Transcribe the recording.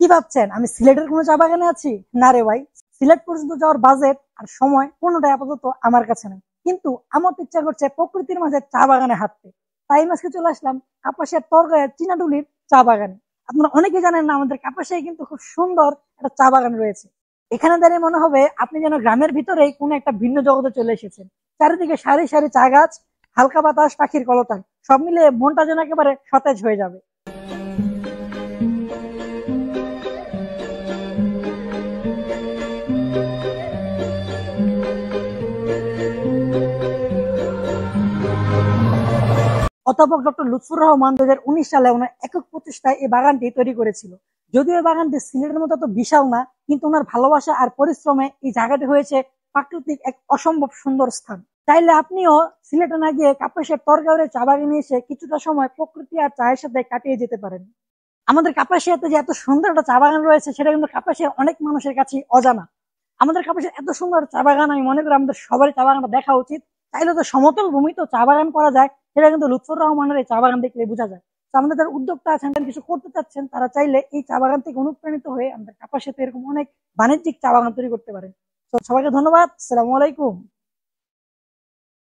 কি ভাবছেন আমি সিলেটের কোনো চা বাগানে আছি? না রে ভাই, সিলেট পর্যন্ত যাওয়ার বাজেট আর সময় কোনোটাই আপাতত আমার কাছে নেই। কিন্তু আমার তো ইচ্ছা করছে প্রকৃতির মাঝে চা বাগানে হাঁটতে। তাই আমি আজকে চলে আসলাম কাপাসিয়া তরগাঁয়ের চীনাডুলির চা বাগানে। আপনারা অনেকে জানেন না, আমাদের কাপাসিয়ায় কিন্তু খুব সুন্দর একটা চা বাগান রয়েছে। এখানে দাঁড়িয়ে মনে হবে আপনি যেন গ্রামের ভিতরেই কোনো একটা ভিন্ন জগতে চলে এসেছেন। চারিদিকে সারি সারি চা গাছ, হালকা বাতাস, পাখির কলতান, সব মিলিয়ে মনটা যেন একেবারে সতেজ হয়ে যাবে। অধ্যাপক ডক্টর লুৎফর রহমান 2019 সালে ওনার একক প্রচেষ্টায় এই বাগানটি তৈরি করেছিল। যদিও এই বাগানটি সিলেটের মতো তো বিশাল না, কিন্তু ওনার ভালোবাসা আর পরিশ্রমে এই জায়গাটি হয়েছে প্রাকৃতিক এক অসম্ভব সুন্দর স্থান। চাইলে আপনিও সিলেটে না গিয়ে কাপাসিয়ার তরগাঁওয়ের চা বাগানে এসে কিছুটা সময় প্রকৃতি আর চায়ের সাথে কাটিয়ে যেতে পারেন। আমাদের কাপাসিয়াতে যে এত সুন্দর একটা চা বাগান রয়েছে সেটা কিন্তু কাপাসিয়ার অনেক মানুষের কাছে অজানা। আমাদের কাপাসিয়ার এত সুন্দর চা বাগান, আমি মনে করি আমাদের সবারই চা বাগানটা দেখা উচিত। চাইলে তো সমতল ভূমিতেও চা বাগান করা যায়, সেটা কিন্তু লুৎফর রহমানের এই চা বাগান দেখলে বোঝা যায়। তো আমাদের যারা উদ্যোক্তা আছেন, কিছু করতে চাচ্ছেন, তারা চাইলে এই চা বাগান থেকে অনুপ্রাণিত হয়ে আমাদের কাপাসিয়াতে এরকম অনেক বাণিজ্যিক চা বাগান তৈরি করতে পারেন। তো সবাইকে ধন্যবাদ। আসসালামু আলাইকুম।